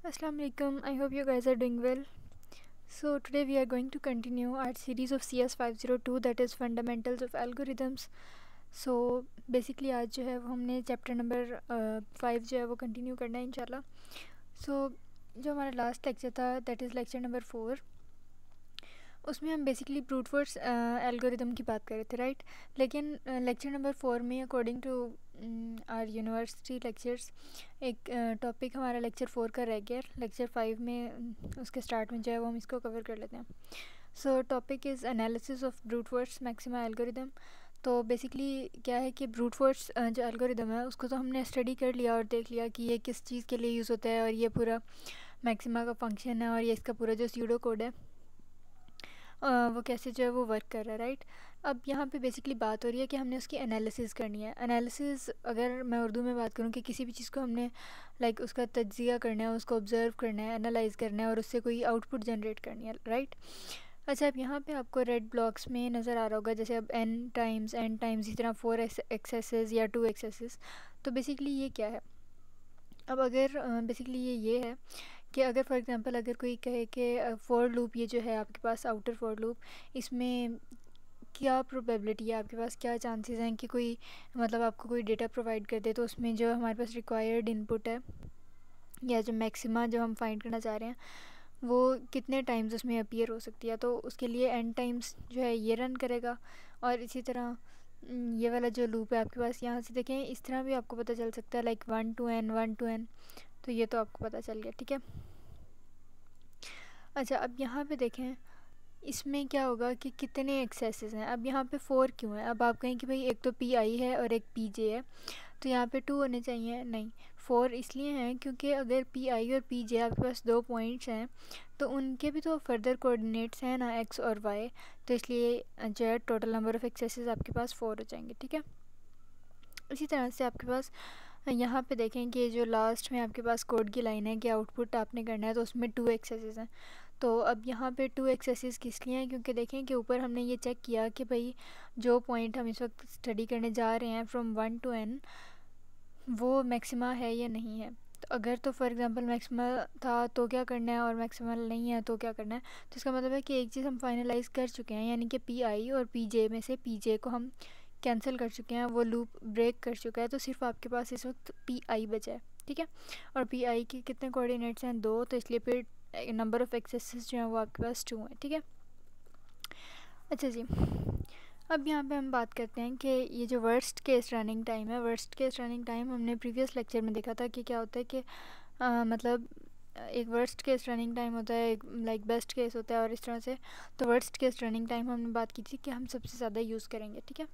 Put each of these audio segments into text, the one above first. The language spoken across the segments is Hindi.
Assalamu alaikum. I hope you guys are doing well. So today we are going to continue our series of CS 502, that is fundamentals of algorithms. So basically आज जो है वो हमने चैप्टर नंबर 5 जो है वो कंटिन्यू करना है इंशाल्लाह. So जो हमारा लास्ट लेक्चर था दैट इज़ लेक्चर नंबर 4, उसमें हम बेसिकली ब्रूट फोर्स एल्गोरिदम की बात कर रहे थे, राइट. लेकिन लेक्चर नंबर 4 में according to our university lectures एक टॉपिक हमारा लेक्चर 4 का रह गया. लेक्चर 5 में उसके स्टार्ट में जो है वो हम इसको कवर कर लेते हैं. सो topic is analysis of brute force maxima algorithm. तो बेसिकली क्या है कि ब्रूट फोर्स जो एल्गोरिदम है उसको तो हमने स्टडी कर लिया और देख लिया कि ये किस चीज़ के लिए यूज़ होता है और ये पूरा मैक्सिमा का फंक्शन है और ये इसका पूरा जो स्यूडो कोड है वो कैसे जो है वो वर्क कर रहा है, राइट. अब यहाँ पे बेसिकली बात हो रही है कि हमने उसकी एनालिसिस करनी है. एनालिसिस अगर मैं उर्दू में बात करूँ कि किसी भी चीज़ को हमने उसका तज्ज़िया करना है, उसको ऑब्ज़र्व करना है, एनालाइज़ करना है और उससे कोई आउटपुट जनरेट करनी है, राइट. अच्छा, अब यहाँ पे आपको रेड ब्लॉक्स में नज़र आ रहा होगा जैसे अब n टाइम्स इस तरह 4 एक्सेसेस या 2 एक्सेसेस. तो बेसिकली ये क्या है. अब अगर बेसिकली ये है कि अगर फॉर एग्जांपल अगर कोई कहे कि फॉर लूप ये जो है आपके पास आउटर फॉर लूप, इसमें क्या प्रोबेबिलिटी है, आपके पास क्या चांसेस हैं कि कोई आपको कोई डेटा प्रोवाइड कर दे तो उसमें जो हमारे पास रिक्वायर्ड इनपुट है या जो मैक्सिमा जो हम फाइंड करना चाह रहे हैं वो कितने टाइम्स उसमें अपीयर हो सकती है. तो उसके लिए n टाइम्स जो है ये रन करेगा. और इसी तरह ये वाला जो लूप है आपके पास, यहाँ से देखें इस तरह भी आपको पता चल सकता है 1 to n. तो ये तो आपको पता चल गया, ठीक है. अच्छा, अब यहाँ पे देखें इसमें क्या होगा कि कितने एक्सेसेस हैं. अब यहाँ पे 4 क्यों है. अब आप कहें कि भाई एक तो पी आई है और एक पी जे है तो यहाँ पे 2 होने चाहिए. नहीं, 4 इसलिए हैं क्योंकि अगर पी आई और पी जे आपके पास 2 पॉइंट्स हैं तो उनके भी तो फर्दर कोऑर्डिनेट्स हैं ना, एक्स और वाई. तो इसलिए जो है टोटल नंबर ऑफ़ एक्सेसेस आपके पास 4 हो जाएंगे, ठीक है. इसी तरह से आपके पास यहाँ पे देखें कि जो लास्ट में आपके पास कोड की लाइन है कि आउटपुट आपने करना है तो उसमें 2 एक्सेसेस हैं. तो अब यहाँ पे 2 एक्सेसेस किस लिए हैं, क्योंकि देखें कि ऊपर हमने ये चेक किया कि भाई जो पॉइंट हम इस वक्त स्टडी करने जा रहे हैं फ्रॉम 1 to n वो मैक्सिमा है या नहीं है. तो अगर तो फॉर एग्जांपल मैक्सिमा था तो क्या करना है और मैक्सिमा नहीं है तो क्या करना है. तो इसका मतलब है कि एक चीज़ हम फाइनलाइज कर चुके हैं, यानी कि पी आई और पी जे में से पी जे को हम कैंसिल कर चुके हैं, वो लूप ब्रेक कर चुका है. तो सिर्फ आपके पास इस वक्त पी आई बचा है, ठीक है. और पी आई के कितने कोऑर्डिनेट्स हैं, 2. तो इसलिए फिर नंबर ऑफ़ एक्सेसेस जो हैं वो आपके पास 2 हैं, ठीक है. अच्छा जी, अब यहाँ पे हम बात करते हैं कि ये जो वर्स्ट केस रनिंग टाइम है, वर्स्ट केस रनिंग टाइम हमने प्रीवियस लेक्चर में देखा था कि क्या होता है कि एक वर्स्ट केस रनिंग टाइम होता है, एक बेस्ट केस होता है और इस तरह से. तो वर्स्ट केस रनिंग टाइम हमने बात की थी कि हम सबसे ज़्यादा यूज़ करेंगे, ठीक है.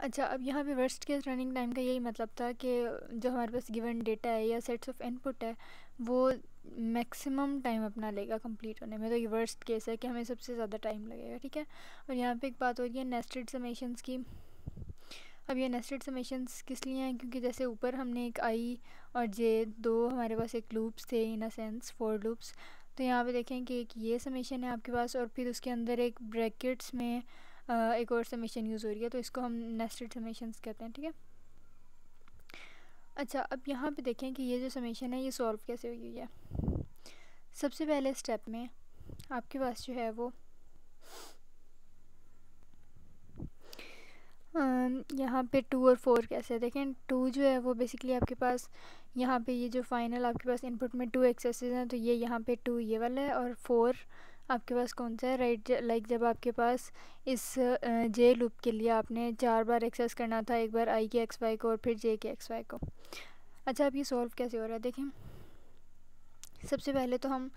अच्छा, अब यहाँ पे वर्स्ट केस रनिंग टाइम का यही मतलब था कि जो हमारे पास गिवन डेटा है या सेट्स ऑफ इनपुट है वो मैक्सिमम टाइम अपना लेगा कंप्लीट होने में. तो ये वर्स्ट केस है कि हमें सबसे ज़्यादा टाइम लगेगा, ठीक है. और यहाँ पे एक बात हो रही है नेस्टेड समेशंस की. अब ये नेस्टेड समेशंस किस लिए हैं, क्योंकि जैसे ऊपर हमने एक आई और जे, 2 हमारे पास एक लूप्स थे इन अ सेंस 4 लूप्स. तो यहाँ पे देखें कि एक ये समेशन है आपके पास और फिर उसके अंदर एक ब्रैकेट्स में एक और समेशन यूज़ हो रही है, तो इसको हम नेस्टेड समेशंस कहते हैं, ठीक है. अच्छा, अब यहाँ पे देखें कि ये जो समेशन है ये सॉल्व कैसे हुई है. सबसे पहले स्टेप में आपके पास जो है वो यहाँ पे 2 और 4 कैसे देखें. 2 जो है वो बेसिकली आपके पास यहाँ पे ये जो फाइनल आपके पास इनपुट में 2 एक्सेसेस हैं तो ये यहाँ पे 2 ये वाला है और 4 आपके पास कौन सा है, राइट. जब आपके पास इस जे लूप के लिए आपने 4 बार एक्सेस करना था, एक बार आई के एक्स वाई को और फिर जे के एक्स वाई को. अच्छा, अब ये सॉल्व कैसे हो रहा है देखें. सबसे पहले तो हम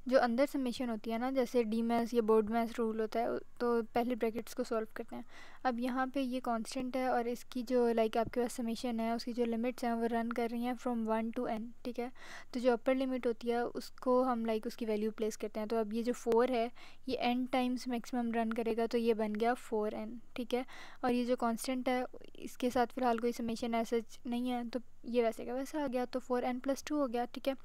जो अंदर समेशन होती है ना, जैसे डी मैथ या बोर्ड मैथ रूल होता है, तो पहले ब्रैकेट्स को सॉल्व करते हैं. अब यहाँ पे ये कांस्टेंट है और इसकी जो आपके पास समेशन है उसकी जो लिमिट्स हैं वो रन कर रही हैं फ्रॉम 1 to n, ठीक है. तो जो अपर लिमिट होती है उसको हम उसकी वैल्यू प्लेस करते हैं. तो अब ये जो 4 है ये n टाइम्स मैक्सिमम रन करेगा तो ये बन गया 4n, ठीक है. और ये जो कॉन्स्टेंट है इसके साथ फ़िलहाल कोई समेशन ऐसा नहीं है तो ये वैसे का वैसा आ गया, तो 4n + 2 हो गया, ठीक है.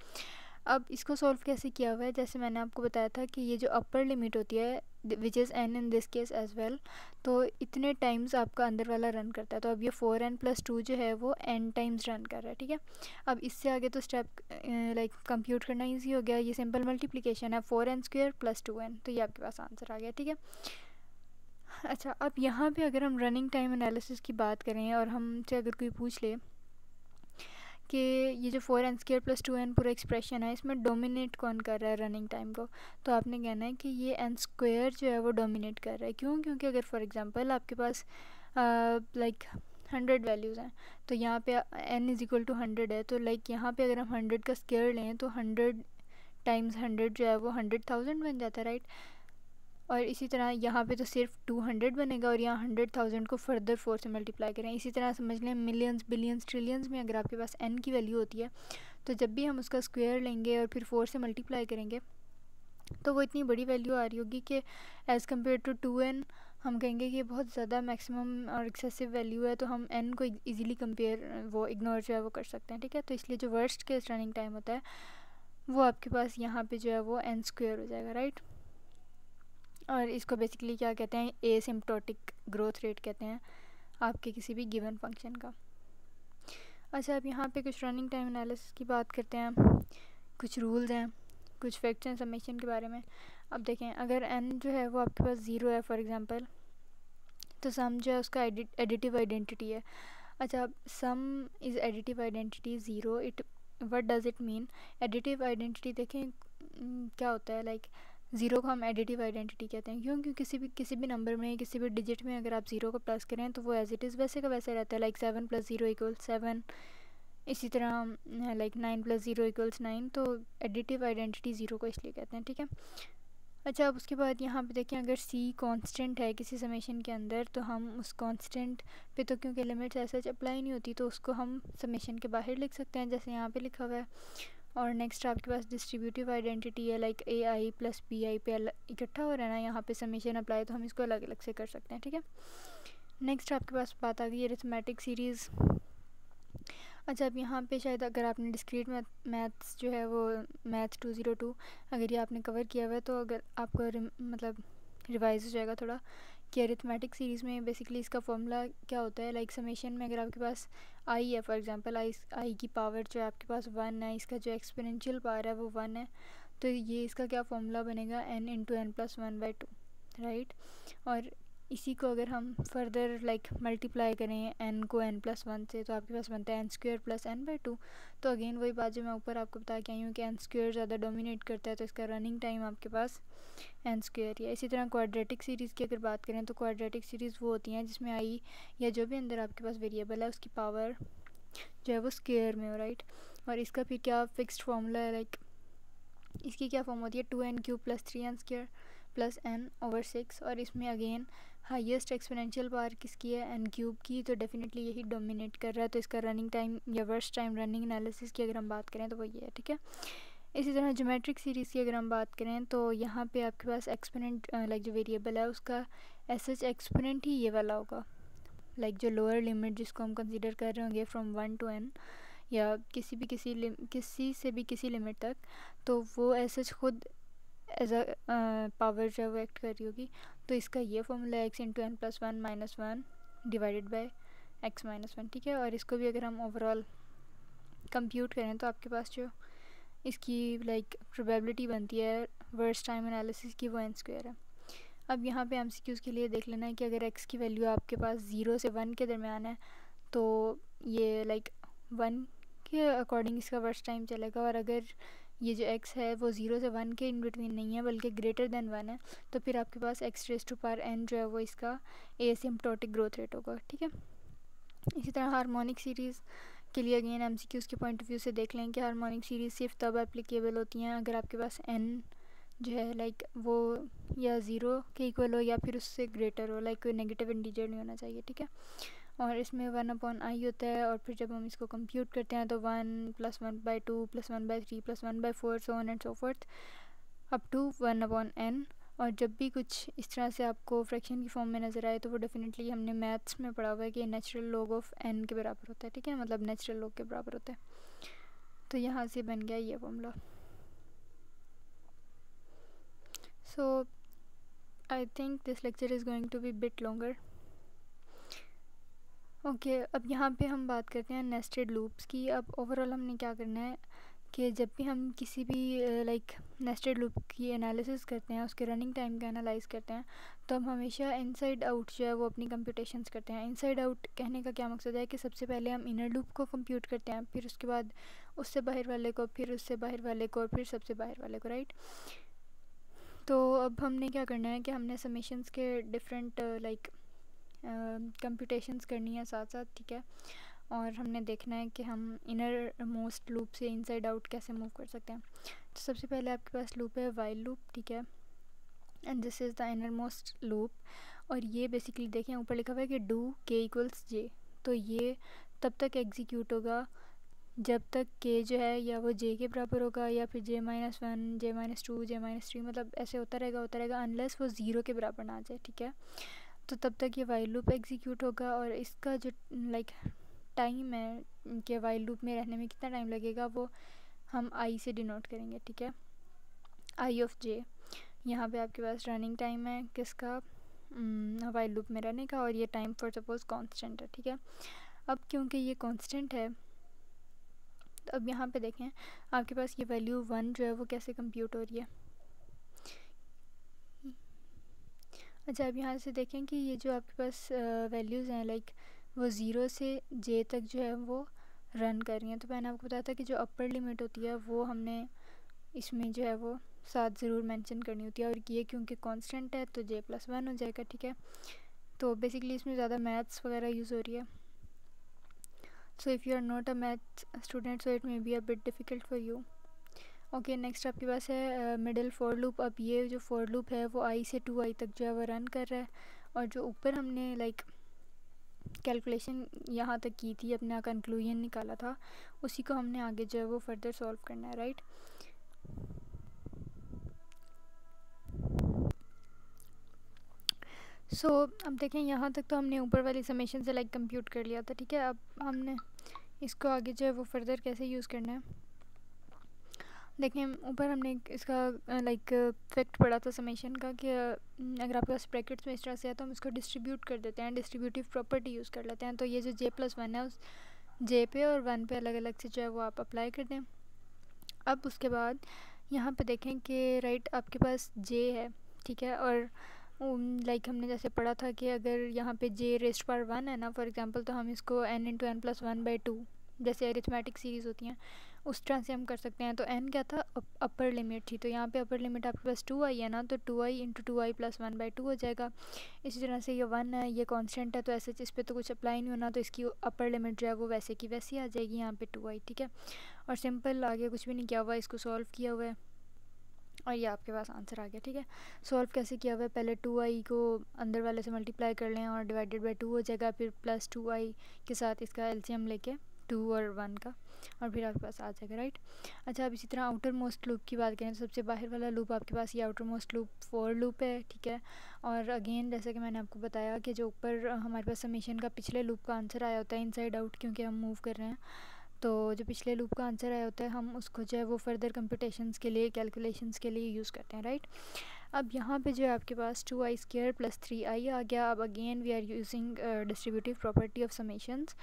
अब इसको सॉल्व कैसे किया हुआ है, जैसे मैंने आपको बताया था कि ये जो अपर लिमिट होती है which is n in this case as well, तो इतने टाइम्स आपका अंदर वाला रन करता है। तो अब ये 4n+2 जो है वो n टाइम्स रन कर रहा है, ठीक है। अब इससे आगे तो स्टेप लाइक कंप्यूट करना ईजी हो गया। ये सिंपल मल्टीप्लिकेशन है, 4n² + 2n, तो ये आपके पास आंसर आ गया, ठीक है। अच्छा, अब यहाँ पे अगर हम रनिंग टाइम एनालिसिस की बात करें और हमसे अगर कोई पूछ ले कि ये जो 4n² + 2n पूरा एक्सप्रेशन है, इसमें डोमिनेट कौन कर रहा है रनिंग टाइम को, तो आपने कहना है कि ये n² जो है वो डोमिनेट कर रहा है। क्यों? क्योंकि अगर फॉर एग्जांपल आपके पास लाइक 100 वैल्यूज़ हैं, तो यहाँ पे n = 100 है, तो लाइक यहाँ पे अगर हम 100 का स्क्वायर लें तो 100 × 100 जो है वो 100,000 बन जाता है, राइट। और इसी तरह यहाँ पे तो सिर्फ 200 बनेगा और यहाँ 100,000 को फर्दर 4 से मल्टीप्लाई करें। इसी तरह समझ लें मिलियंस, बिलियंस, ट्रिलियंस में अगर आपके पास n की वैल्यू होती है, तो जब भी हम उसका स्क्वायर लेंगे और फिर 4 से मल्टीप्लाई करेंगे तो वो इतनी बड़ी वैल्यू आ रही होगी कि एज़ कम्पेयर टू 2n हम कहेंगे कि बहुत ज़्यादा मैक्सिमम और एक्सेसिव वैल्यू है, तो हम n को ईज़िली कंपेयर वो इग्नोर जो है वो कर सकते हैं, ठीक है। तो इसलिए जो वर्स्ट केस रनिंग टाइम होता है वो आपके पास यहाँ पे जो है वो n² हो जाएगा, राइट। और इसको बेसिकली क्या कहते हैं, एसिम्प्टोटिक ग्रोथ रेट कहते हैं आपके किसी भी गिवन फंक्शन का। अच्छा, अब यहाँ पे कुछ रनिंग टाइम एनालिसिस की बात करते हैं। कुछ रूल्स हैं, कुछ फैक्ट्स एंड समेशन के बारे में। अब देखें, अगर n जो है वो आपके पास 0 है फॉर एग्जांपल, तो सम जो है उसका एडिटिव आइडेंटिटी है। अच्छा, सम is additive identity 0, it what does it mean. Additive identity देखें क्या होता है, लाइक 0 को हम एडिटिव आइडेंटिटी कहते हैं। क्यों? क्योंकि किसी भी नंबर में, किसी भी डिजिट में अगर आप 0 को प्लस करें तो वो एज इट इज़ वैसे का वैसे रहता है, लाइक 7 + 0 = 7। इसी तरह लाइक 9 + 0 = 9, तो एडिटिव आइडेंटिटी 0 को इसलिए कहते हैं, ठीक है। अच्छा, अब उसके बाद यहाँ पे देखें, अगर c कांस्टेंट है किसी समेशन के अंदर, तो हम उस कांस्टेंट पे तो क्योंकि लिमिट्स ऐसे अप्लाई नहीं होती, तो उसको हम समेशन के बाहर लिख सकते हैं, जैसे यहाँ पे लिखा हुआ है। और नेक्स्ट आपके पास डिस्ट्रीब्यूटिव आइडेंटिटी है, लाइक ai + bi पे इकट्ठा हो रहा है ना, यहाँ पे समेशन अप्लाई, तो हम इसको अलग अलग से कर सकते हैं, ठीक है। नेक्स्ट आपके पास बात आ गई अरिथमेटिक सीरीज़। अच्छा, अब यहाँ पे शायद अगर आपने डिस्क्रीट मैथ्स जो है वो मैथ 202 अगर ये आपने कवर किया हुआ है, तो अगर आपको मतलब रिवाइज हो जाएगा थोड़ा कि अरिथमेटिक सीरीज़ में बेसिकली इसका फॉर्मूला क्या होता है। लाइक समेशन में अगर आपके पास i है फॉर एग्जांपल, i की पावर जो है आपके पास 1 है, इसका जो एक्सपोनेंशियल पावर है वो 1 है, तो ये इसका क्या फॉर्मूला बनेगा, n × n + 1/2, राइट। और इसी को अगर हम फर्दर लाइक मल्टीप्लाई करें n को n + 1 से, तो आपके पास बनता है n² + n/2। तो अगेन वही बात जो मैं ऊपर आपको बता के आई हूँ कि n² ज़्यादा डोमिनेट करता है, तो इसका रनिंग टाइम आपके पास n² है। इसी तरह क्वाड्रेटिक सीरीज़ की अगर बात करें, तो क्वाड्रेटिक सीरीज़ वो होती हैं जिसमें i या जो भी अंदर आपके पास वेरिएबल है उसकी पावर जो है वो स्क्वेयर में हो, राइट। और इसका फिर क्या फिक्स्ड फार्मूला है, लाइक इसकी क्या फॉर्म होती है, 2n³ + 3n² + n/6। और इसमें अगेन हाईएस्ट एक्सपोनेंशियल पावर किसकी है, n³ की, तो डेफिनेटली यही डोमिनेट कर रहा है। तो इसका रनिंग टाइम या वर्स्ट टाइम रनिंग एनालिसिस की अगर हम बात करें तो वो ये है, ठीक है। इसी तरह ज्योमेट्रिक सीरीज़ की अगर हम बात करें, तो यहाँ पे आपके पास एक्सपोनेंट लाइक जो वेरिएबल है उसका एसएच एक्सपोनेंट ही ये वाला होगा, लाइक जो लोअर लिमिट जिसको हम कंसीडर कर रहे होंगे फ्रॉम 1 to n या किसी से भी किसी लिमिट तक, तो वो एसएच खुद एज अ पावर जो है वो एक्ट कर रही होगी। तो इसका ये फॉर्मूला है x × n + 1 - 1 divided by x - 1, ठीक है। और इसको भी अगर हम ओवरऑल कंप्यूट करें तो आपके पास जो इसकी लाइक प्रोबेबिलिटी बनती है वर्स्ट टाइम एनालिसिस की, वो n² है। अब यहाँ पे MCQs के लिए देख लेना है कि अगर x की वैल्यू आपके पास 0 से 1 के दरमियान है, तो ये लाइक 1 के अकॉर्डिंग इसका वर्स्ट टाइम चलेगा। और अगर ये जो x है वो 0 से 1 के इन बिटवीन नहीं है बल्कि ग्रेटर देन 1 है, तो फिर आपके पास x⁻n जो है वो इसका एसिम्प्टोटिक ग्रोथ रेट होगा, ठीक है। इसी तरह हार्मोनिक सीरीज़ के लिए अगेन MCQs के पॉइंट ऑफ व्यू से देख लें कि हार्मोनिक सीरीज़ सिर्फ तब एप्लीकेबल होती हैं अगर आपके पास n जो है लाइक वो या 0 के इक्वल हो या फिर उससे ग्रेटर हो, लाइक कोई नेगेटिव इंटीजर नहीं होना चाहिए, ठीक है। और इसमें 1/i होता है, और फिर जब हम इसको कंप्यूट करते हैं तो 1 + 1/2 + 1/3 + 1/4 so on and so forth up to 1/n। और जब भी कुछ इस तरह से आपको फ्रैक्शन की फॉर्म में नज़र आए, तो वो डेफिनेटली हमने मैथ्स में पढ़ा हुआ है कि नेचुरल लॉग ऑफ n के बराबर होता है, ठीक है, मतलब नेचुरल लॉग के बराबर होता है। तो यहाँ से बन गया ये formula. So I think this lecture is going to be bit longer. Okay अब यहाँ पे हम बात करते हैं नेस्टेड लूप्स की। अब ओवरऑल हमने क्या करना है कि जब भी हम किसी भी लाइक नेस्टेड लूप की एनालिसिस करते हैं, उसके रनिंग टाइम का एनालाइज करते हैं, तो हम हमेशा इनसाइड आउट जो है वो अपनी कंप्यूटेशंस करते हैं। इनसाइड आउट कहने का क्या मकसद है कि सबसे पहले हम इनर लूप को कंप्यूट करते हैं, फिर उसके बाद उससे बाहर वाले को, फिर उससे बाहर वाले को, और फिर सबसे बाहर वाले को, राइट। तो अब हमने क्या करना है कि हमने समेशंस के डिफरेंट लाइक कंप्यूटेशंस करनी है साथ साथ, ठीक है। और हमने देखना है कि हम इनर मोस्ट लूप से इनसाइड आउट कैसे मूव कर सकते हैं। तो सबसे पहले आपके पास लूप है वाइल लूप, ठीक है, and this is the inner most loop. और ये बेसिकली देखें ऊपर लिखा हुआ है कि डू के इक्वल्स जे। तो ये तब तक एग्जीक्यूट होगा जब तक के जो है या वो जे के बराबर होगा, या फिर J-1, J-2, J-3, मतलब ऐसे होता रहेगा अनलेस वो ज़ीरो के बराबर ना आ जाए, ठीक है। तो तब तक ये वाइल लूप एग्जीक्यूट होगा। और इसका जो लाइक टाइम है कि वाइल लूप में रहने में कितना टाइम लगेगा, वो हम आई से डिनोट करेंगे, ठीक है, आई ऑफ जे। यहाँ पे आपके पास रनिंग टाइम है किसका, वाइल लूप में रहने का, और ये टाइम फॉर सपोज कांस्टेंट है, ठीक है। अब क्योंकि ये कांस्टेंट है, तो अब यहाँ पे देखें आपके पास ये वैल्यू 1 जो है वो कैसे कंप्यूट हो रही है। अच्छा, अब यहाँ से देखें कि ये जो आपके पास वैल्यूज़ हैं लाइक वो ज़ीरो से जे तक जो है वो रन कर रही हैं। तो मैंने आपको बताया था कि जो अपर लिमिट होती है वो हमने इसमें जो है वो साथ ज़रूर मेंशन करनी होती है, और ये क्योंकि कांस्टेंट है तो J+1 हो जाएगा, ठीक है। तो बेसिकली इसमें ज़्यादा मैथ्स वगैरह यूज़ हो रही है। So if you are not a math student so it may be a bit difficult for you. Okay, next आपके पास है मिडिल फॉर लूप। अब ये जो फॉर लूप है वो आई से 2i तक जो है वो रन कर रहा है, और जो ऊपर हमने लाइक कैलकुलेशन यहाँ तक की थी, अपना कंक्लूजन निकाला था, उसी को हमने आगे जो है वो फर्दर सॉल्व करना है, राइट। सो अब देखें यहाँ तक तो हमने ऊपर वाली समेशन से लाइक कंप्यूट कर लिया था, ठीक है। अब हमने इसको आगे जो है वो फर्दर कैसे यूज़ करना है। देखें ऊपर हमने इसका लाइक फैक्ट पढ़ा था समेशन का कि अगर आपके पास ब्रैकेट्स में इस तरह से है तो हम इसको डिस्ट्रीब्यूट कर देते हैं, डिस्ट्रीब्यूटिव प्रॉपर्टी यूज़ कर लेते हैं। तो ये जो J+1 है उस J पे और 1 पे अलग अलग से जो है वो आप अप्लाई कर दें। अब उसके बाद यहाँ पे देखें कि राइट आपके पास J है, ठीक है, और लाइक हमने जैसे पढ़ा था कि अगर यहाँ पे J⁻1 है ना फॉर एग्जांपल, तो हम इसको n×n+1/2 जैसे अरिथमेटिक सीरीज़ होती हैं उस तरह से हम कर सकते हैं। तो n क्या था, अपर लिमिट थी, तो यहाँ पे अपर लिमिट आपके पास 2i है ना, तो 2i×2i+1/2 हो जाएगा। इसी तरह से ये 1 है, ये कांस्टेंट है, तो ऐसे इस पर तो कुछ अप्लाई नहीं होना, तो इसकी अपर लिमिट जो है वो वैसे की वैसी आ जाएगी, यहाँ पे 2i, ठीक है। और सिंपल, आगे कुछ भी नहीं किया हुआ, इसको सॉल्व किया हुआ है और ये आपके पास आंसर आ गया, ठीक है। सॉल्व कैसे किया हुआ है, पहले 2i को अंदर वाले से मल्टीप्लाई कर लें और डिवाइडेड बाई 2 हो जाएगा, फिर प्लस 2i के साथ इसका एलसीएम लेके 2 और 1 का, और फिर आपके पास आ जाएगा, राइट। अच्छा, अब इसी तरह आउटर मोस्ट लूप की बात करें तो सबसे बाहर वाला लूप आपके पास ये outer most loop for loop है, ठीक है। और अगेन जैसे कि मैंने आपको बताया कि जो ऊपर हमारे पास समेशन का पिछले लूप का आंसर आया होता है इनसाइड आउट, क्योंकि हम मूव कर रहे हैं, तो जो पिछले लूप का आंसर आया होता है हम उसको जो है वो फर्दर कंप्यूटेशंस के लिए, कैलकुलेशंस के लिए यूज़ करते हैं, राइट। अब यहाँ पे जो है आपके पास 2i² + 3i आ गया। अब again we are using distributive property of summations,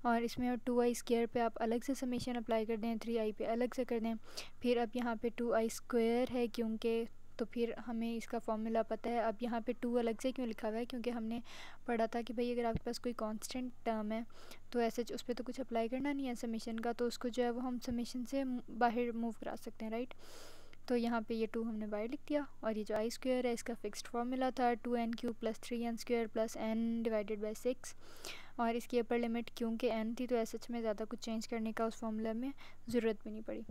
और इसमें 2i² पे आप अलग से समेशन अप्लाई कर दें, 3i पे अलग से कर दें। फिर अब यहाँ पे 2i² है क्योंकि, तो फिर हमें इसका फॉर्मूला पता है। अब यहाँ पे 2 अलग से क्यों लिखा हुआ है, क्योंकि हमने पढ़ा था कि भाई अगर आपके पास कोई कांस्टेंट टर्म है तो ऐसे उस पर तो कुछ अप्लाई करना नहीं है समेशन का, तो उसको जो है वो हम समेशन से बाहर मूव करा सकते हैं, राइट। तो यहाँ पे ये 2 हमने बाहर लिख दिया, और ये जो i² है इसका फिक्स्ड फार्मूला था 2n³ + 3n² + n/6, और इसकी अपर लिमिट क्योंकि n थी तो ऐसे में ज़्यादा कुछ चेंज करने का उस फार्मूला में ज़रूरत भी नहीं पड़ी।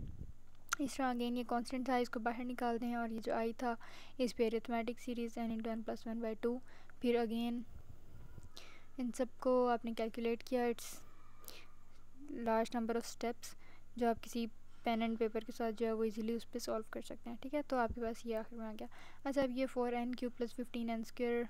इस तरह अगेन ये कांस्टेंट था, इसको बाहर निकाल दें, और ये जो i था इस पे अरिथमेटिक सीरीज़ n×n+1/2। फिर अगेन इन सब को आपने कैलकुलेट किया, it's large number of steps जो आप किसी पेन एंड पेपर के साथ जो है वो इजीली उस पर सॉल्व कर सकते हैं, ठीक है। तो आपके पास ये आखिर में आ गया। अच्छा, अब ये 4n³ + 15n²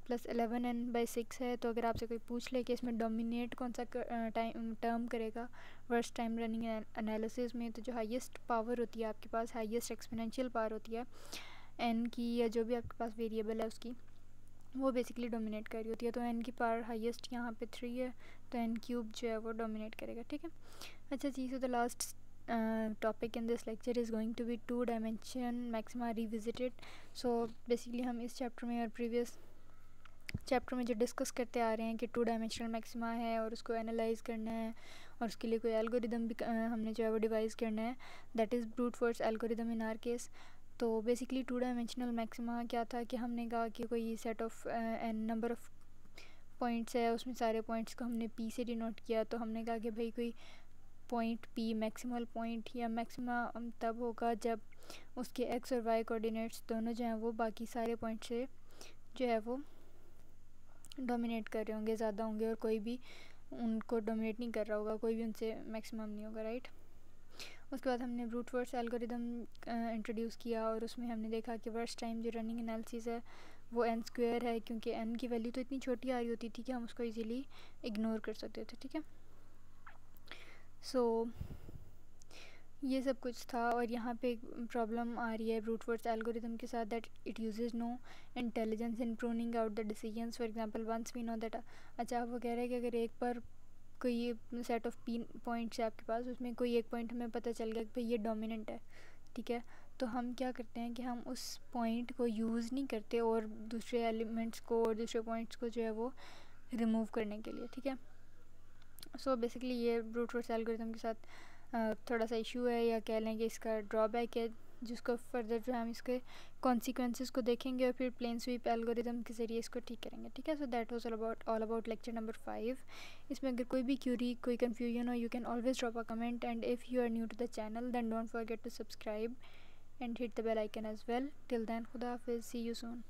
+ 11n/6 है। तो अगर आपसे कोई पूछ ले कि इसमें डोमिनेट कौन सा टर्म करेगा वर्स्ट टाइम रनिंग एनालिसिस में, तो जो हाईएस्ट पावर होती है आपके पास, हाईएस्ट एक्सपोनेंशियल पावर होती है, एन की या जो भी आपके पास वेरिएबल है उसकी वो बेसिकली डोमिनेट कर रही होती है। तो एन की पावर हाईएस्ट यहाँ पे 3 है, तो एन क्यूब जो है वो डोमिनेट करेगा, ठीक है। अच्छा जी, so the last topic in this lecture is going to be 2 dimension maxima revisited. So basically हम इस चैप्टर में और प्रीवियस चैप्टर में जो डिस्कस करते आ रहे हैं कि 2 डायमेंशनल मैक्सिमा है और उसको एनालाइज करना है और उसके लिए कोई एल्गोरिदम भी हमने जो है वो डिवाइस करना है, that is brute force algorithm in our case. तो बेसिकली 2 डायमेंशनल मैक्सिमा क्या था कि हमने कहा कि कोई set of N number of points है, उसमें सारे पॉइंट्स को हमने पी से डिनोट किया। तो हमने कहा कि भाई कोई पॉइंट पी मैक्सिमल पॉइंट या मैक्सिमा तब होगा जब उसके एक्स और वाई कोऑर्डिनेट्स दोनों जो हैं वो बाकी सारे पॉइंट से जो है वो डोमिनेट कर रहे होंगे, ज़्यादा होंगे, और कोई भी उनको डोमिनेट नहीं कर रहा होगा, कोई भी उनसे मैक्सिमम नहीं होगा, राइट। उसके बाद हमने ब्रूट फोर्स एल्गोरिदम इंट्रोड्यूस किया और उसमें हमने देखा कि फर्स्ट टाइम जो रनिंग एनालिसिस है वो एन स्क्वायर है, क्योंकि एन की वैल्यू तो इतनी छोटी आ रही होती थी कि हम उसको इजीली इग्नोर कर सकते थे, ठीक है। सो ये सब कुछ था। और यहाँ पे एक प्रॉब्लम आ रही है ब्रूट फोर्स एल्गोरिदम के साथ, that it uses no intelligence in pruning out the decisions. For example once we know that, अच्छा वो कह रहे हैं कि अगर एक बार कोई सेट ऑफ पॉइंट्स है आपके पास, उसमें कोई एक पॉइंट हमें पता चल गया कि भाई ये डोमिनेंट है, ठीक है, तो हम क्या करते हैं कि हम उस पॉइंट को यूज़ नहीं करते और दूसरे एलिमेंट्स को और दूसरे पॉइंट्स को जो है वो रिमूव करने के लिए, ठीक है। सो बेसिकली ये ब्रूट फोर्स एल्गोरिदम के साथ थोड़ा सा इशू है, या कह लें कि इसका ड्रॉबैक है, जिसको फर्दर जो हम इसके कॉन्सिक्वेंसेस को देखेंगे और फिर प्लेन स्वीप एल्गोरिदम के ज़रिए इसको ठीक करेंगे, ठीक है। So that was all about lecture number 5। इसमें अगर कोई भी क्यूरी, कोई कन्फ्यूजन हो, you can always drop a comment, and if you are new to the channel then don't forget to subscribe and hit the bell icon as well. Till then, खुदा हाफिज़, सी यू सून।